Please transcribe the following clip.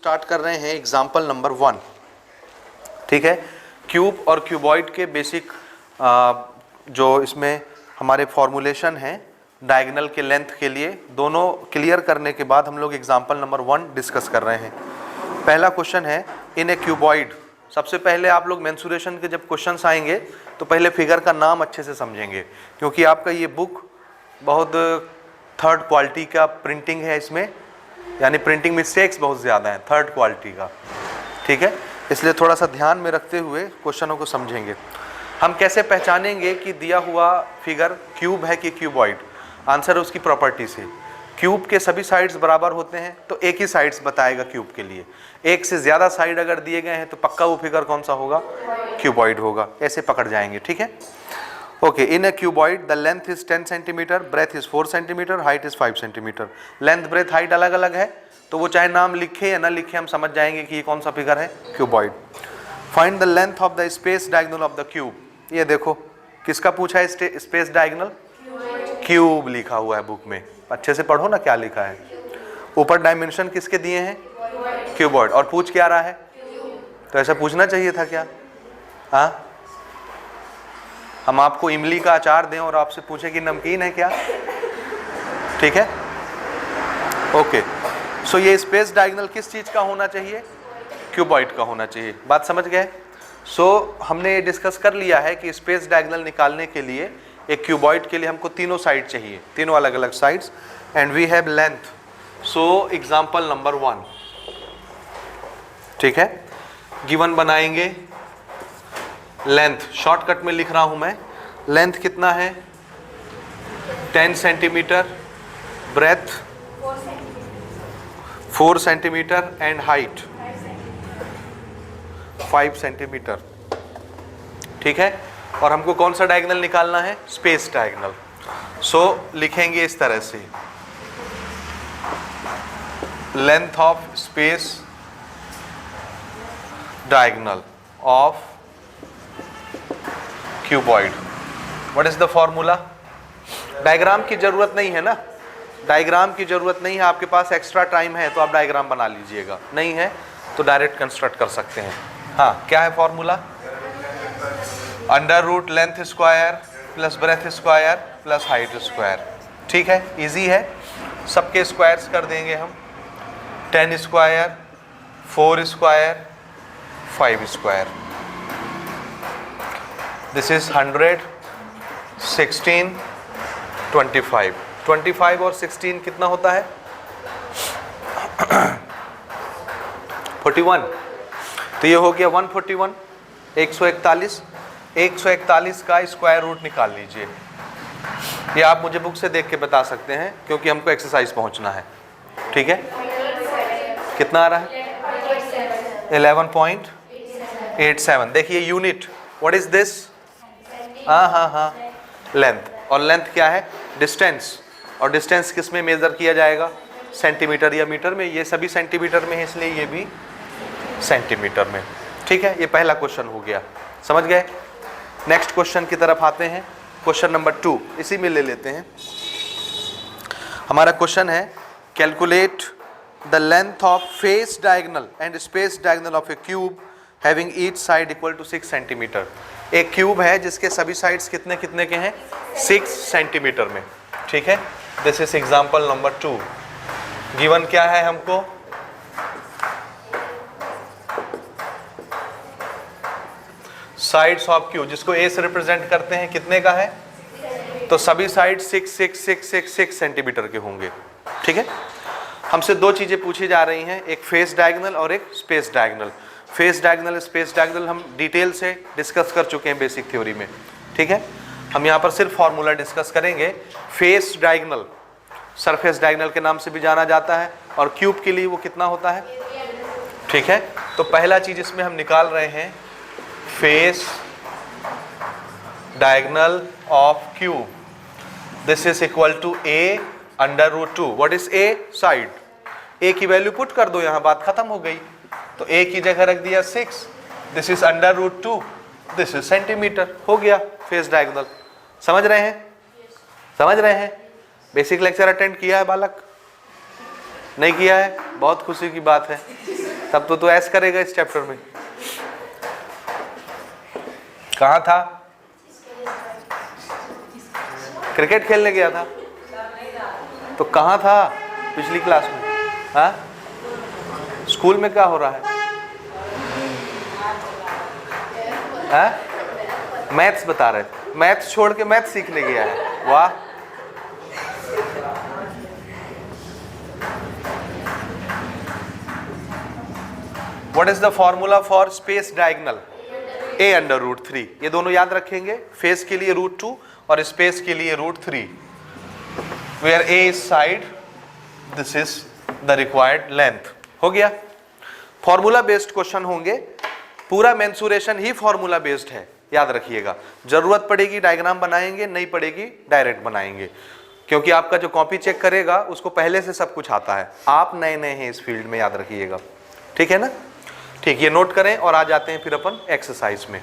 Start कर रहे हैं एग्जाम्पल नंबर 1। ठीक है, क्यूब और क्यूबॉइड के बेसिक जो इसमें हमारे फॉर्मूलेशन हैं डायगोनल के लेंथ के लिए, दोनों क्लियर करने के बाद हम लोग एग्जाम्पल नंबर 1 डिस्कस कर रहे हैं। पहला क्वेश्चन है इन ए क्यूबॉइड। सबसे पहले आप लोग मेंसुरेशन के जब क्वेश्चंस आएंगे तो पहले फिगर का नाम अच्छे से समझेंगे, क्योंकि आपका ये बुक बहुत थर्ड क्वालिटी का प्रिंटिंग है, इसमें यानी प्रिंटिंग मिस्टेक्स बहुत ज़्यादा हैं थर्ड क्वालिटी का। ठीक है, इसलिए थोड़ा सा ध्यान में रखते हुए क्वेश्चनों को समझेंगे। हम कैसे पहचानेंगे कि दिया हुआ फिगर क्यूब है कि क्यूबॉइड? आंसर है उसकी प्रॉपर्टी से। क्यूब के सभी साइड्स बराबर होते हैं तो एक ही साइड्स बताएगा क्यूब के लिए। एक से ज़्यादा साइड अगर दिए गए हैं तो पक्का वो फिगर कौन सा होगा? क्यूबॉइड होगा। ऐसे पकड़ जाएंगे। ठीक है, okay. In a cuboid the length is 10 centimetre, breadth is 4 centimetre, height is 5 centimetre. Length breadth height अलग अलग है तो वो चाहे नाम लिखे या ना लिखे हम समझ जाएंगे कि ये कौन सा फिगर है? Cuboid. Find the length of the space diagonal of the cube. ये देखो किसका पूछा है स्पेस डायगोनल? क्यूब लिखा हुआ है बुक में, अच्छे से पढ़ो ना क्या लिखा है। ऊपर डायमेंशन किसके दिए हैं? क्यूबॉइड। और पूछ क्या रहा है? तो ऐसा पूछना चाहिए था क्या? हाँ, हम आपको इमली का अचार दें और आपसे पूछे कि नमकीन है क्या? ठीक है, ओके। सो ये स्पेस डायगोनल किस चीज का होना चाहिए? क्यूबॉइड का होना चाहिए। बात समझ गए? सो हमने ये डिस्कस कर लिया है कि स्पेस डायगोनल निकालने के लिए एक क्यूबॉइड के लिए हमको तीनों साइड चाहिए, तीनों अलग अलग sides, and we have length. So example number 1। ठीक है, गिवन बनाएंगे लेंथ, शॉर्टकट में लिख रहा हूं मैं। लेंथ कितना है? 10 centimetre, breadth 4 centimetre and height 5 centimetre. ठीक है, और हमको कौन सा डायगोनल निकालना है? Space diagonal. सो लिखेंगे इस तरह से, length of space diagonal of cuboid. What is the formula? Diagram की जरूरत नहीं है ना, डायग्राम की जरूरत नहीं है। आपके पास एक्स्ट्रा टाइम है तो आप डायग्राम बना लीजिएगा, नहीं है तो डायरेक्ट कंस्ट्रक्ट कर सकते हैं। हाँ, क्या है formula? Under root length square plus breadth square plus height square. ठीक है, इजी है, सबके स्क्वायर्स कर देंगे हम। 10 square, 4 square, 5 square. This is 100, 16, 25। 25 और 16 कितना होता है? 41। तो ये हो गया 141, 141। 141 का स्क्वायर रूट निकाल लीजिए। ये आप मुझे बुक से देख के बता सकते हैं क्योंकि हमको एक्सरसाइज पहुंचना है। ठीक है, कितना आ रहा है? 11.87। देखिए यूनिट, व्हाट इज दिस? हाँ, लेंथ। और लेंथ क्या है? डिस्टेंस। और डिस्टेंस किस में मेजर किया जाएगा? सेंटीमीटर या मीटर में। ये सभी सेंटीमीटर में है इसलिए ये भी सेंटीमीटर में। ठीक है, ये पहला क्वेश्चन हो गया, समझ गए? नेक्स्ट क्वेश्चन की तरफ आते हैं, क्वेश्चन नंबर 2, इसी में ले लेते हैं। हमारा क्वेश्चन है calculate the length of face diagonal and space diagonal of a cube having each side equal to 6 centimetre. एक क्यूब है जिसके सभी साइड्स कितने कितने के हैं? 6 सेंटीमीटर में। ठीक है, this is example number 2। Given क्या है हमको? साइड्स ऑफ क्यूब, जिसको ए से रिप्रेजेंट करते हैं, कितने का है? तो सभी साइड 6, 6, 6, 6, 6 सेंटीमीटर के होंगे। ठीक है, हमसे दो चीजें पूछी जा रही हैं, एक फेस डायगोनल और एक space diagonal. Face diagonal, space diagonal हम डिटेल से डिस्कस कर चुके हैं बेसिक थ्योरी में। ठीक है, हम यहाँ पर सिर्फ फॉर्मूला डिस्कस करेंगे। फेस डायगोनल सरफेस डायगोनल के नाम से भी जाना जाता है, और क्यूब के लिए वो कितना होता है? ठीक है, तो पहला चीज इसमें हम निकाल रहे हैं face diagonal of cube. This is equal to a under root 2। What is a? Side. A की वैल्यू पुट कर दो, यहां बात खत्म हो गई। तो ए की जगह रख दिया 6, this is under root 2, this is centimetre. हो गया फेस डायगोनल। समझ रहे हैं? समझ रहे हैं? बेसिक लेक्चर अटेंड किया है बालक? नहीं किया है? बहुत खुशी की बात है। तब तो तू ऐस करेगा इस चैप्टर में। कहाँ था? क्रिकेट खेलने गया था? तो कहाँ था पिछली क्लास में? हाँ, स्कूल में क्या हो रहा है? हाँ, मैथ्स बता रहे थे, मैथ्स छोड़ के मैथ्स सीखने गया है। वाह, what is the formula for space diagonal? a under root 3। ये दोनों याद रखेंगे, फेस के लिए रूट 2 और स्पेस के लिए root 3। Where a is side, this is the required length. हो गया। फॉर्मूला बेस्ड क्वेश्चन होंगे, पूरा मेंसुरेशन ही फॉर्मूला बेस्ड है, याद रखिएगा। जरूरत पड़ेगी डायग्राम बनाएंगे, नहीं पड़ेगी डायरेक्ट बनाएंगे, क्योंकि आपका जो कॉपी चेक करेगा उसको पहले से सब कुछ आता है। आप नए नए हैं इस फील्ड में, याद रखिएगा। ठीक है ना? ठीक, ये नोट करें और आ जाते हैं फिर अपन एक्सरसाइज में।